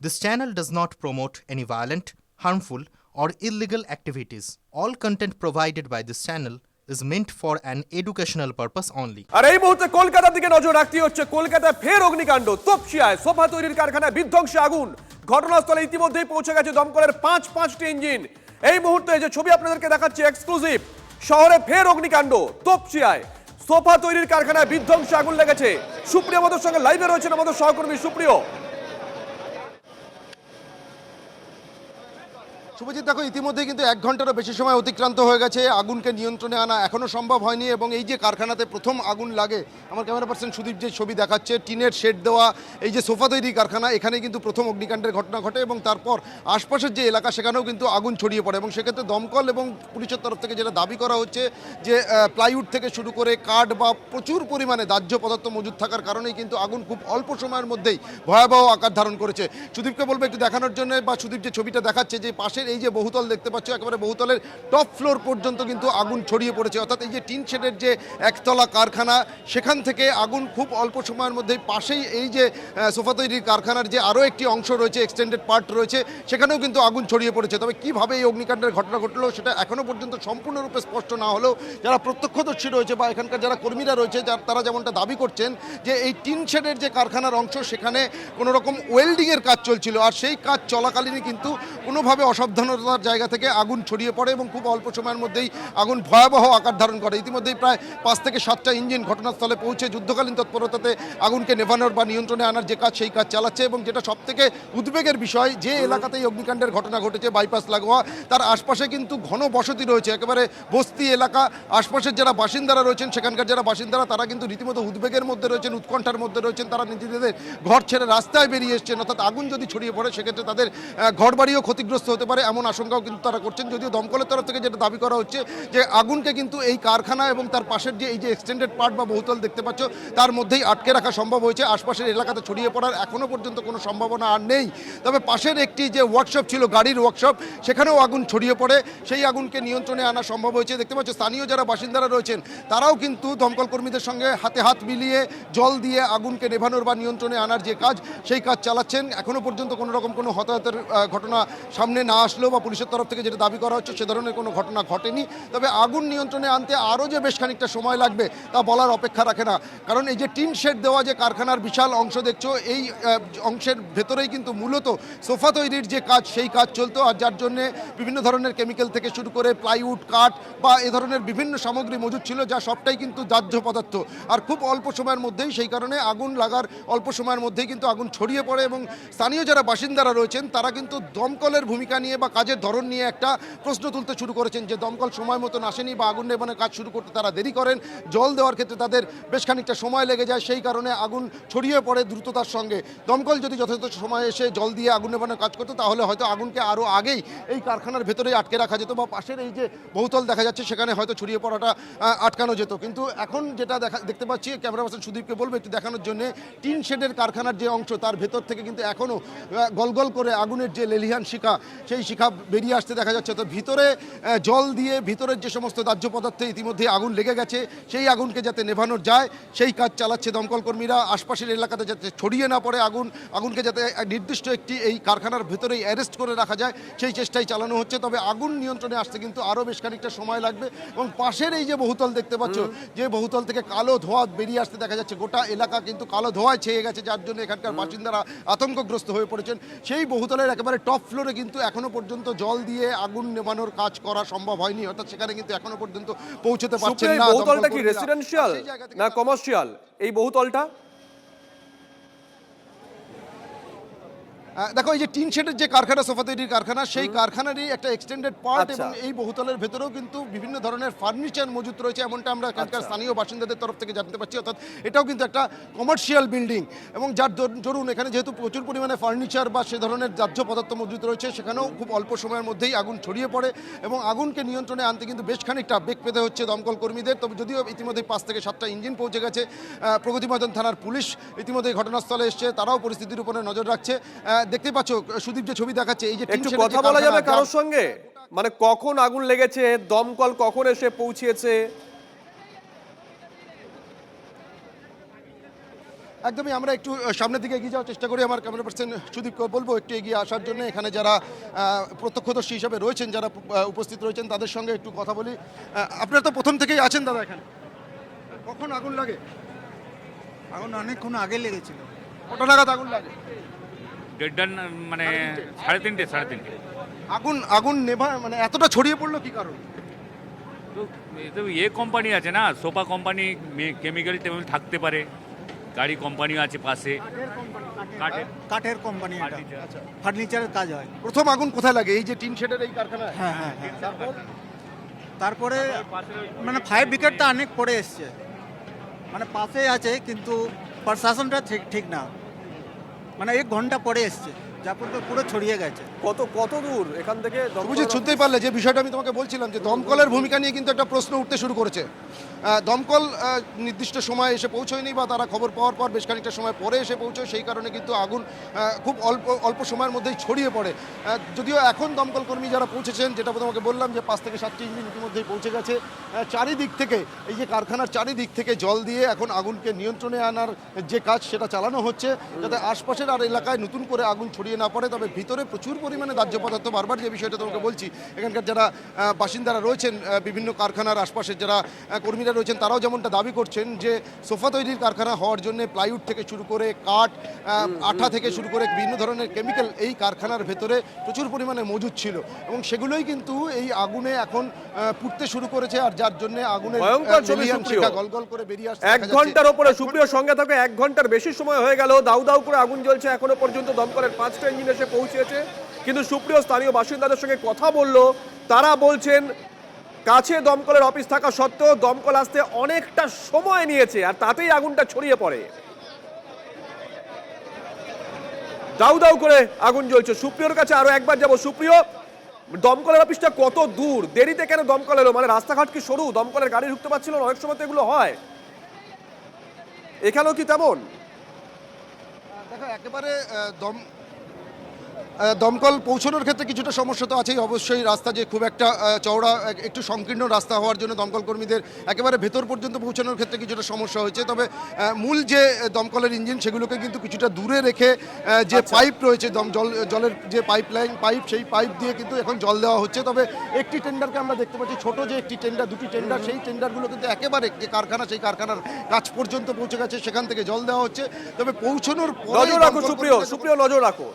This channel does not promote any violent, harmful, or illegal activities. All content provided by this channel is meant for an educational purpose only. আর এই মুহূর্তে কলকাতার দিকে নজর রাখতে হচ্ছে। কলকাতায় ফের অগ্নিকাণ্ড। তপসিয়ায় সোফা তৈরির কারখানায় বিধ্বংসী আগুন। ঘটনাস্থলে ইতিমধ্যেই পৌঁছে গেছে দমকলের পাঁচটি ইঞ্জিন। এই মুহূর্তে যে ছবি আপনাদেরকে দেখাচ্ছি এক্সক্লুসিভ, শহরে ফের অগ্নিকাণ্ড। তপসিয়ায় সোফা তৈরির কারখানায় বিধ্বংসী আগুন লেগেছে। সুপ্রিয় আমাদের সঙ্গে লাইভে রয়েছেন আমাদের সহকর্মী সুপ্রিয়। শুভজিৎ, দেখো ইতিমধ্যে কিন্তু 1 ঘন্টারও বেশি সময় অতিক্রান্ত হয়ে গেছে। আগুনকে নিয়ন্ত্রণে আনা এখনও সম্ভব হয়নি এবং এই যে কারখানাতে প্রথম আগুন লাগে, আমার ক্যামেরা পার্সন সুদীপ যে ছবি দেখাচ্ছে, টিনের শেড দেওয়া এই যে সোফা তৈরি কারখানা, এখানে কিন্তু প্রথম অগ্নিকাণ্ডের ঘটনা ঘটে এবং তারপর আশপাশের যে এলাকা সেখানেও কিন্তু আগুন ছড়িয়ে পড়ে এবং সেক্ষেত্রে দমকল এবং পুলিশের তরফ থেকে যেটা দাবি করা হচ্ছে যে প্লাইউড থেকে শুরু করে কাঠ বা প্রচুর পরিমাণে দাহ্য পদার্থ মজুদ থাকার কারণেই কিন্তু আগুন খুব অল্প সময়ের মধ্যেই ভয়াবহ আকার ধারণ করেছে। সুদীপকে বলবো একটু দেখানোর জন্য, বা সুদীপ যে ছবিটা দেখাচ্ছে যে পাশের এই যে বহুতল দেখতে পাচ্ছ, একেবারে বহুতলের টপ ফ্লোর পর্যন্ত কিন্তু আগুন ছড়িয়ে পড়েছে। অর্থাৎ এই যে টিন শেডের যে একতলা কারখানা, সেখান থেকে আগুন খুব অল্প সময়ের মধ্যেই পাশেই এই যে সোফা তৈরির কারখানার যে আরও একটি অংশ রয়েছে, এক্সটেন্ডেড পার্ট রয়েছে, সেখানেও কিন্তু আগুন ছড়িয়ে পড়েছে। তবে কীভাবে এই অগ্নিকাণ্ডের ঘটনা ঘটলো সেটা এখনও পর্যন্ত সম্পূর্ণরূপে স্পষ্ট না হলেও যারা প্রত্যক্ষদর্শী রয়েছে বা এখানকার যারা কর্মীরা রয়েছে তারা যেমনটা দাবি করছেন যে এই টিন শেডের যে কারখানার অংশ, সেখানে কোনো রকম ওয়েল্ডিংয়ের কাজ চলছিল, আর সেই কাজ চলাকালীনই কিন্তু কোনোভাবে অসাবধানতার জায়গা থেকে আগুন ছড়িয়ে পড়ে এবং খুব অল্প সময়ের মধ্যেই আগুন ভয়াবহ আকার ধারণ করে। ইতিমধ্যেই প্রায় 5 থেকে 7টা ইঞ্জিন ঘটনাস্থলে পৌঁছে যুদ্ধকালীন তৎপরতাতে আগুনকে নেভানোর বা নিয়ন্ত্রণে আনার যে কাজ, সেই কাজ চালাচ্ছে। এবং যেটা সবথেকে উদ্বেগের বিষয়, যে এলাকাতেই অগ্নিকাণ্ডের ঘটনা ঘটেছে, বাইপাস লাগোয়া, তার আশপাশে কিন্তু ঘন বসতি রয়েছে, একেবারে বস্তি এলাকা। আশপাশের যারা বাসিন্দারা রয়েছেন, সেখানকার যারা বাসিন্দারা, তারা কিন্তু রীতিমতো উদ্বেগের মধ্যে রয়েছেন, উৎকণ্ঠার মধ্যে রয়েছেন। তারা নিজেদের ঘর ছেড়ে রাস্তায় বেরিয়ে এসছেন। অর্থাৎ আগুন যদি ছড়িয়ে পড়ে সেক্ষেত্রে তাদের ঘরবাড়িও ক্ষতিগ্রস্ত হতে পারে, এমন আশঙ্কাও কিন্তু তারা করছেন। যদিও দমকলের তরফ থেকে যেটা দাবি করা হচ্ছে যে আগুনকে কিন্তু এই কারখানা এবং তার পাশের যে এই যে এক্সটেন্ডেড পার্ট বা বহুতল দেখতে পাচ্ছ, তার মধ্যেই আটকে রাখা সম্ভব হয়েছে। আশপাশের এলাকাতে ছড়িয়ে পড়ার এখনও পর্যন্ত কোনো সম্ভাবনা আর নেই। তবে পাশের একটি যে ওয়ার্কশপ ছিল, গাড়ির ওয়ার্কশপ, সেখানেও আগুন ছড়িয়ে পড়ে, সেই আগুনকে নিয়ন্ত্রণে আনা সম্ভব হয়েছে। দেখতে পাচ্ছ স্থানীয় যারা বাসিন্দারা রয়েছেন, তারাও কিন্তু দমকল কর্মীদের সঙ্গে হাতে হাত মিলিয়ে জল দিয়ে আগুনকে নেভানোর বা নিয়ন্ত্রণে আনার যে কাজ, সেই কাজ চালাচ্ছেন। এখনও পর্যন্ত কোনো রকম কোনো হতাহতের ঘটনা সামনে না আসলেও বা পুলিশের তরফ থেকে যেটা দাবি করা হচ্ছে সে ধরনের কোনো ঘটনা ঘটেনি। তবে আগুন নিয়ন্ত্রণে আনতে আরও যে বেশ খানিকটা সময় লাগবে তা বলার অপেক্ষা রাখে না। কারণ এই যে টিন শেড দেওয়া যে কারখানার বিশাল অংশ দেখছো, এই অংশের ভেতরেই কিন্তু মূলত সোফা তৈরির যে কাজ, সেই কাজ চলতো। আর যার জন্যে বিভিন্ন ধরনের কেমিক্যাল থেকে শুরু করে প্লাইউড, কাঠ বা এ ধরনের বিভিন্ন সামগ্রী মজুদ ছিল, যা সবটাই কিন্তু দাহ্য পদার্থ। আর খুব অল্প সময়ের মধ্যেই, সেই কারণে আগুন লাগার অল্প সময়ের মধ্যেই কিন্তু আগুন ছড়িয়ে পড়ে। এবং স্থানীয় যারা বাসিন্দারা রয়েছেন, তারা কিন্তু দমকলের ভূমিকা নিয়ে বা কাজের ধরন নিয়ে একটা প্রশ্ন তুলতে শুরু করেছেন যে দমকল সময় মতন আসেনি বা আগুন নেভানোর কাজ শুরু করতে তারা দেরি করেন, জল দেওয়ার ক্ষেত্রে তাদের বেশ খানিকটা সময় লেগে যায়, সেই কারণে আগুন ছড়িয়ে পড়ে দ্রুততার সঙ্গে। দমকল যদি যথাযথ সময় এসে জল দিয়ে আগুন নেভানোর কাজ করতো, তাহলে হয়তো আগুনকে আরও আগেই এই কারখানার ভেতরেই আটকে রাখা যেত, বা পাশের এই যে বহুতল দেখা যাচ্ছে সেখানে হয়তো ছড়িয়ে পড়াটা আটকানো যেত। কিন্তু এখন যেটা দেখতে পাচ্ছি, ক্যামেরা পার্সন সুদীপকে বলবো একটু দেখানোর জন্য, টিন শেডের কারখানার যে অংশ, তার ভেতর থেকে কিন্তু এখনও গলগল করে আগুনের যে লেলিহান শিখা, সেই শিখা বেরিয়ে আসতে দেখা যাচ্ছে। তো ভিতরে জল দিয়ে ভিতরের যে সমস্ত দাহ্য পদার্থে ইতিমধ্যে আগুন লেগে গেছে, সেই আগুনকে যাতে নেভানো যায় সেই কাজ চালাচ্ছে দমকল কর্মীরা। আশপাশের এলাকাতে যাতে ছড়িয়ে না পড়ে আগুনকে যাতে নির্দিষ্ট একটি এই কারখানার ভেতরেই অ্যারেস্ট করে রাখা যায়, সেই চেষ্টাই চালানো হচ্ছে। তবে আগুন নিয়ন্ত্রণে আসতে কিন্তু আরও বেশ খানিকটা সময় লাগবে। এবং পাশের এই যে বহুতল দেখতে পাচ্ছ, যে বহুতল থেকে কালো ধোঁয়া বেরিয়ে আসতে দেখা যাচ্ছে, গোটা এলাকা কিন্তু কালো ধোঁয়ায় ছেয়ে গেছে, যার জন্য এখানকার বাসিন্দারা আতঙ্কগ্রস্ত হয়ে পড়েছেন। সেই বহুতলের একেবারে টপ ফ্লোরে কিন্তু এখনো পর্যন্ত জল দিয়ে আগুন নেভানোর কাজ করা সম্ভব হয়নি। অর্থাৎ সেখানে কিন্তু এখনো পর্যন্ত পৌঁছতে পারছেন না। বহুতলটা কি রেসিডেন্সিয়াল না কমার্শিয়াল এই বহুতলটা? দেখো, এই যে টিন শেডের যে কারখানা, সোফা তৈরির কারখানা, সেই কারখানারই একটা এক্সটেন্ডেড পার্ট। এবং এই বহুতলের ভেতরেও কিন্তু বিভিন্ন ধরনের ফার্নিচার মজুত রয়েছে, এমনটা আমরা এখানকার স্থানীয় বাসিন্দাদের তরফ থেকে জানতে পারছি। অর্থাৎ এটাও কিন্তু একটা কমার্শিয়াল বিল্ডিং, এবং যার দরুন এখানে যেহেতু প্রচুর পরিমাণে ফার্নিচার বা সে ধরনের দাহ্য পদার্থ মজুত রয়েছে, সেখানেও খুব অল্প সময়ের মধ্যেই আগুন ছড়িয়ে পড়ে এবং আগুনকে নিয়ন্ত্রণে আনতে কিন্তু বেশ খানিকটা বেগ পেতে হচ্ছে দমকল কর্মীদের। তবে যদিও ইতিমধ্যে 5 থেকে 7টা ইঞ্জিন পৌঁছে গেছে, প্রগতি ময়দান থানার পুলিশ ইতিমধ্যে ঘটনাস্থলে এসছে, তারাও পরিস্থিতির উপরে নজর রাখছে। দেখতে পাচ্ছ সুদীপ যে ছবি দেখাচ্ছে, এই যে একটু কথা বলা যাবে কারোর সঙ্গে, মানে কখন আগুন লেগেছে, দমকল কখন এসে পৌঁছেছে? একদমই, আমরা একটু সামনের দিকে এগিয়ে যাওয়ার চেষ্টা করি। আমার ক্যামেরা পার্সন সুদীপকে বলবো একটু এগিয়ে আসার জন্য। এখানে যারা প্রত্যক্ষদর্শী হিসাবে রয়েছেন, যারা উপস্থিত রয়েছেন, তাদের সঙ্গে একটু কথা বলি। আপনারা তো প্রথম থেকেই আছেন দাদা এখানে, কখন আগুন লাগে? আগুন অনেকক্ষণ আগে লেগেছিল। কত নাগাদ আগুন লাগে? দেড়টার মানে সাড়ে তিনটে। আগুন আগুন নেভা মানে এতটা ছড়িয়ে পড়লো কি কারণ? তো এ তো কোম্পানি আছে না, সোফা কোম্পানি, কেমিক্যাল টেমিক্যাল থাকতে পারে, গাড়ি কোম্পানিও আছে পাশে, কাঠের কাঠের কোম্পানি, এটা ফার্নিচার। ফার্নিচারের কাজ হয়। প্রথম আগুন কোথায় লাগে? এই যে টিন শেডের এই কারখানায়? হ্যাঁ হ্যাঁ হ্যাঁ। তারপরে মানে ফায়ার ব্রিগেডটা অনেক পরে এসছে, মানে পাশে আছে কিন্তু প্রশাসনটা ঠিক ঠিক না, মানে 1 ঘন্টা পরে এসছে, যা পুরো ছড়িয়ে গেছে। কত দূর এখান থেকে বুঝি শুনতেই পারলে যে বিষয়টা আমি তোমাকে বলছিলাম, যে দমকলের ভূমিকা নিয়ে কিন্তু একটা প্রশ্ন উঠতে শুরু করেছে। দমকল নির্দিষ্ট সময় এসে পৌঁছয়নি, বা তারা খবর পাওয়ার পর বেশ খানিকটা সময় পরে এসে পৌঁছয়, সেই কারণে কিন্তু আগুন খুব অল্প সময়ের মধ্যেই ছড়িয়ে পড়ে। যদিও এখন দমকল কর্মী যারা পৌঁছেছেন, যেটা তোমাকে বললাম যে 5 থেকে 7টি ইঞ্জিন ইতিমধ্যেই পৌঁছে গেছে, চারিদিক থেকে এই যে কারখানার চারিদিক থেকে জল দিয়ে এখন আগুনকে নিয়ন্ত্রণে আনার যে কাজ সেটা চালানো হচ্ছে, যাতে আশপাশের আর এলাকায় নতুন করে আগুন ছড়িয়ে না পড়ে। তবে ভিতরে প্রচুর পরিমাণে দাহ্য পদার্থ, বারবার যে বিষয়টা তোমাকে বলছি, এখানকার যারা বাসিন্দারা রয়েছেন, বিভিন্ন কারখানার আশপাশের যারা কর্মীরা রয়েছেন, তারাও যেমনটা দাবি করছেন যে সোফা তৈরির কারখানা হওয়ার জন্য প্লাইউড থেকে শুরু করে কাঠ, আঠা থেকে শুরু করে বিভিন্ন ধরনের কেমিক্যাল এই কারখানার ভেতরে প্রচুর পরিমাণে মজুদ ছিল, এবং সেগুলোই কিন্তু এই আগুনে এখন পুড়তে শুরু করেছে। আর যার জন্য আগুনের ভয়ঙ্কর ছবি, লেলিয়ান সুপ্রিয়। শিখা গলগল করে বেরিয়ে আসছে। 1 ঘন্টার ওপরে সুপ্রিয় সঙ্গে থাকে, 1 ঘন্টার বেশি সময় হয়ে গেল, দাউ দাউ করে আগুন জ্বলছে। এখনো পর্যন্ত দমকলের 5টা ইঞ্জিন এসে পৌঁছেছে, কিন্তু সুপ্রিয় স্থানীয় বাসিন্দাদের সঙ্গে কথা বললো, তারা বলছেন কাছে দমকলের অফিস থাকা সত্ত্বেও দমকল আসতে অনেকটা সময় নিয়েছে, আর তাতেই আগুনটা ছড়িয়ে পড়ে। দাউ দাউ করে আগুন জ্বলছে। সুপ্রিয়র কাছে আরো একবার যাব। সুপ্রিয়, দমকলের অফিসটা কত দূর? দেরিতে কেন দমকল এলো? মানে রাস্তাঘাট কি সরু, দমকলের গাড়ি ঢুকতে পারছিল না? অনেক সময় তো এগুলো হয়, এখানেও কি তেমন? দেখো, একেবারে দমকল পৌঁছানোর ক্ষেত্রে কিছুটা সমস্যা তো আছেই অবশ্যই। রাস্তা যে খুব একটা চওড়া, একটু সংকীর্ণ রাস্তা হওয়ার জন্য দমকল কর্মীদের একেবারে ভেতর পর্যন্ত পৌঁছানোর ক্ষেত্রে কিছুটা সমস্যা হয়েছে। তবে মূল যে দমকলের ইঞ্জিন, সেগুলোকে কিন্তু কিছুটা দূরে রেখে যে পাইপ রয়েছে, জলের যে পাইপ, সেই পাইপ দিয়ে কিন্তু এখন জল দেওয়া হচ্ছে। তবে একটি টেন্ডারকে আমরা দেখতে পাচ্ছি, ছোট যে একটি টেন্ডার, 2টি টেন্ডার, সেই টেন্ডারগুলো কিন্তু একেবারে যে কারখানা, সেই কারখানার কাছ পর্যন্ত পৌঁছে গেছে, সেখান থেকে জল দেওয়া হচ্ছে। তবে পৌঁছানোর পরে নজর রাখো সুপ্রিয়, নজর রাখো।